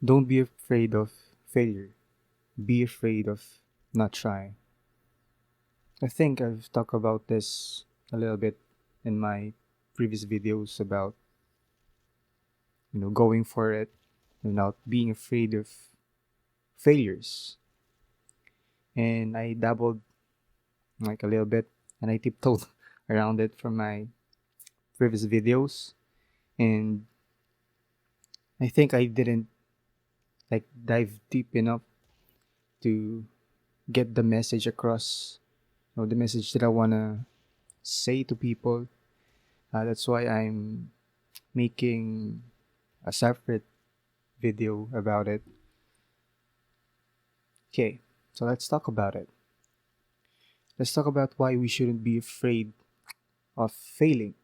Don't be afraid of failure. Be afraid of not trying. I think I've talked about this a little bit in my previous videos about, going for it and not being afraid of failures. And I dabbled like a little bit and I tiptoed around it from my previous videos. And I think I didn't like dive deep enough to get the message across, the message that I want to say to people. That's why I'm making a separate video about it. Okay, so let's talk about it. Let's talk about why we shouldn't be afraid of failing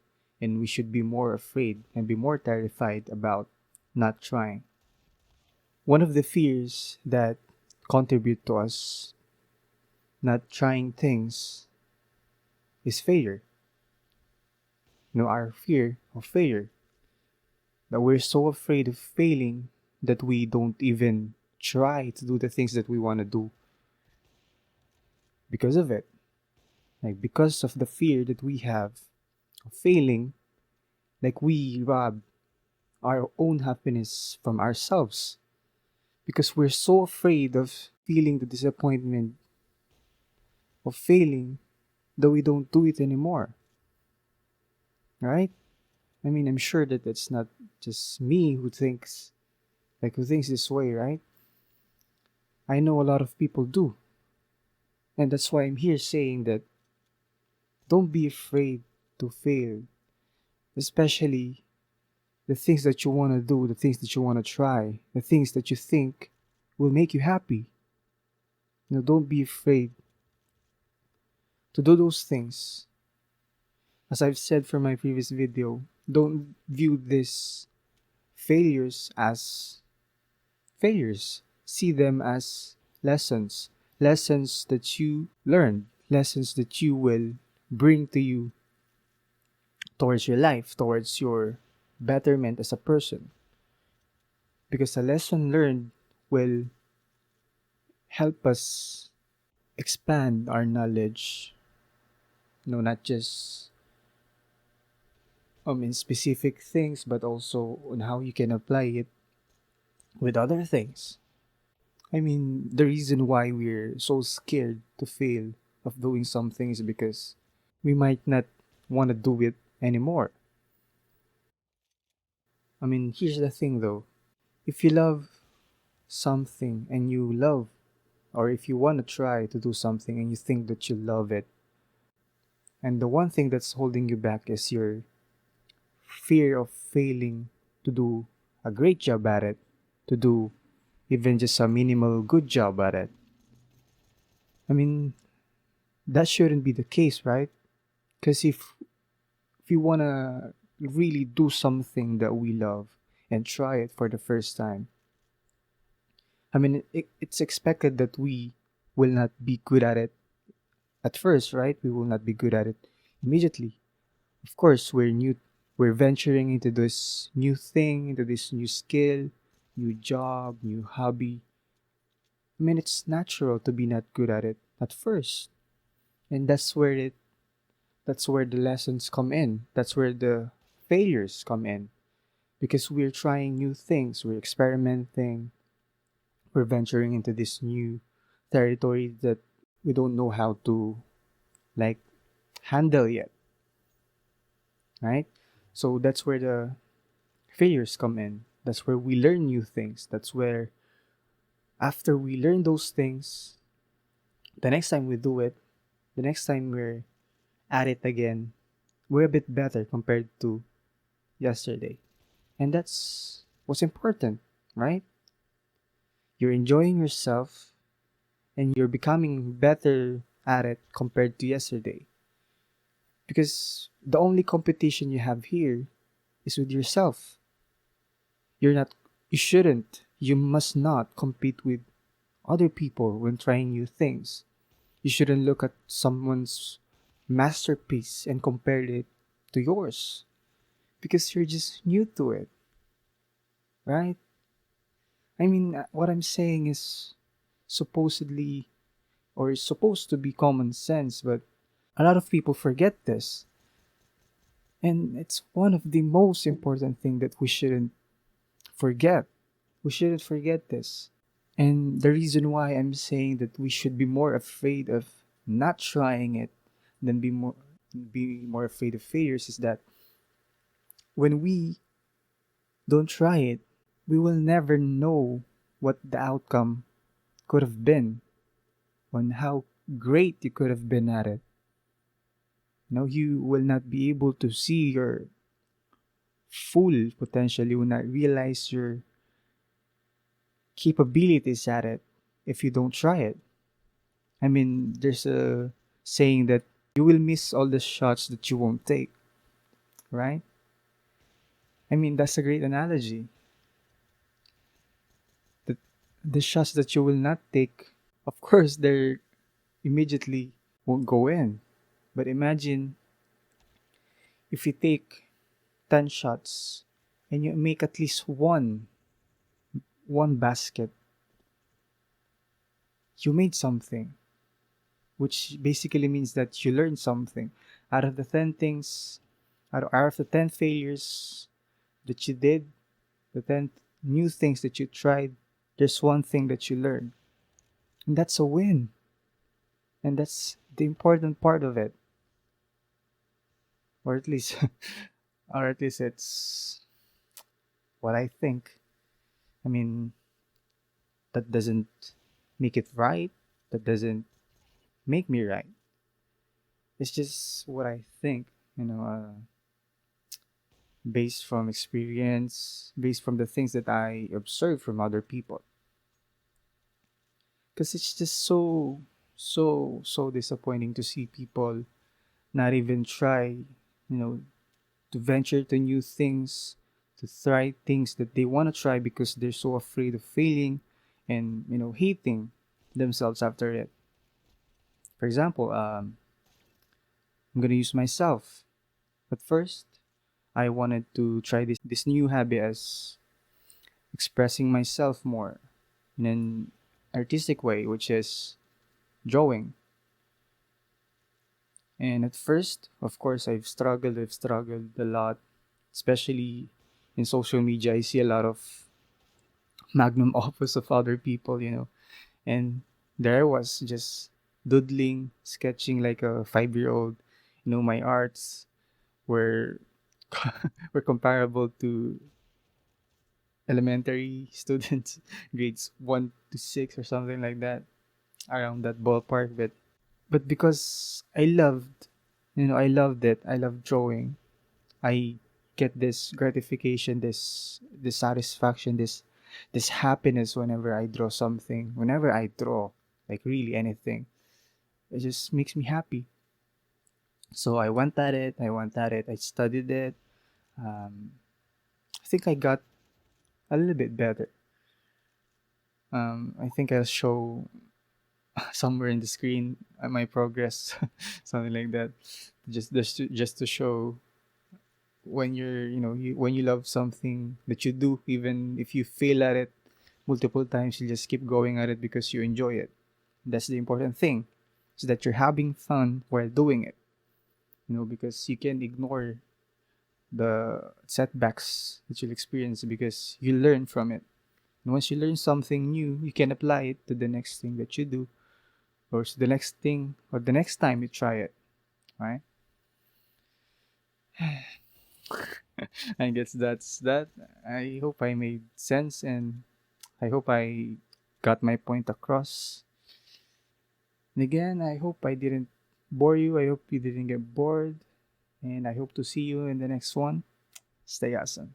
and we should be more afraid and be more terrified about not trying. One of the fears that contribute to us not trying things is failure. Our fear of failure. That we're so afraid of failing that we don't even try to do the things that we want to do because of it. Like because of the fear that we have of failing, like we rob our own happiness from ourselves because we're so afraid of feeling the disappointment of failing that we don't do it anymore. Right? I mean, I'm sure that it's not just me who thinks this way, right? I know a lot of people do. And that's why I'm here saying that don't be afraid to fail, especially the things that you want to do, the things that you want to try, the things that you think will make you happy. Don't be afraid to do those things. As I've said from my previous video, don't view these failures as failures. See them as lessons. Lessons that you learned, lessons that you will bring to you towards your life, towards your betterment as a person. Because a lesson learned will help us expand our knowledge, not just in specific things, but also on how you can apply it with other things. I mean, the reason why we're so scared to fail of doing something is because we might not want to do it anymore. I mean, here's the thing though. If you love something and you love, or if you want to try to do something and you think that you love it, and the one thing that's holding you back is your fear of failing to do a great job at it, to do even just a minimal good job at it. I mean, that shouldn't be the case, right? Because if you want to really do something that we love and try it for the first time, I mean, it's expected that we will not be good at it at first, right? We will not be good at it immediately. Of course, we're venturing into this new thing, into this new skill, new job, new hobby. I mean, it's natural to be not good at it at first. And that's where the lessons come in. That's where the failures come in because we're trying new things, we're experimenting, we're venturing into this new territory that we don't know how to like handle yet, right? So that's where the failures come in. That's where we learn new things. That's where after we learn those things, the next time we do it, the next time we're at it again, we're a bit better compared to yesterday. And that's what's important, right? You're enjoying yourself and you're becoming better at it compared to yesterday. Because the only competition you have here is with yourself. You must not compete with other people when trying new things. You shouldn't look at someone's masterpiece and compare it to yours because you're just new to it, right? I mean, what I'm saying is supposedly or is supposed to be common sense, but a lot of people forget this. And it's one of the most important thing that we shouldn't forget. We shouldn't forget this. And the reason why I'm saying that we should be more afraid of not trying it than be more afraid of failures is that when we don't try it, we will never know what the outcome could have been, on how great you could have been at it. You will not be able to see your full potential. You will not realize your capabilities at it if you don't try it. I mean, there's a saying that you will miss all the shots that you won't take, right? I mean, that's a great analogy. That the shots that you will not take, of course, they're immediately won't go in. But imagine if you take 10 shots and you make at least one basket, you made something, which basically means that you learned something. Out of the 10 things, out of the 10 failures that you did, the 10 new things that you tried, there's one thing that you learned. And that's a win. And that's the important part of it. Or at least or at least it's what I think. I mean, that doesn't make it right. That doesn't make me right. It's just what I think, based from experience, based from the things that I observe from other people. Because it's just so disappointing to see people not even try, to venture to new things, to try things that they want to try because they're so afraid of failing and, hating themselves after it. For example, I'm going to use myself. But first, I wanted to try this new hobby as expressing myself more in an artistic way, which is drawing. And at first, of course, I've struggled a lot, especially in social media. I see a lot of magnum opus of other people, and there I was just doodling, sketching like a 5-year old. My arts were were comparable to elementary students, grades 1 to 6 or something like that, around that ballpark. But because I loved it. I love drawing. I get this gratification, this satisfaction, this happiness whenever I draw something. Whenever I draw, like really anything, it just makes me happy. So I went at it. I went at it. I studied it. Um, I think I got a little bit better. I think I'll show somewhere in the screen my progress, something like that. Just to show when when you love something that you do, even if you fail at it multiple times, you just keep going at it because you enjoy it. That's the important thing, is that you're having fun while doing it. Because you can ignore the setbacks that you'll experience because you learn from it. And once you learn something new, you can apply it to the next thing that you do, or to the next thing, or the next time you try it, right? I guess that's that. I hope I made sense, and I hope I got my point across. And again, I hope I didn't bore you. I hope you didn't get bored. And I hope to see you in the next one. Stay awesome.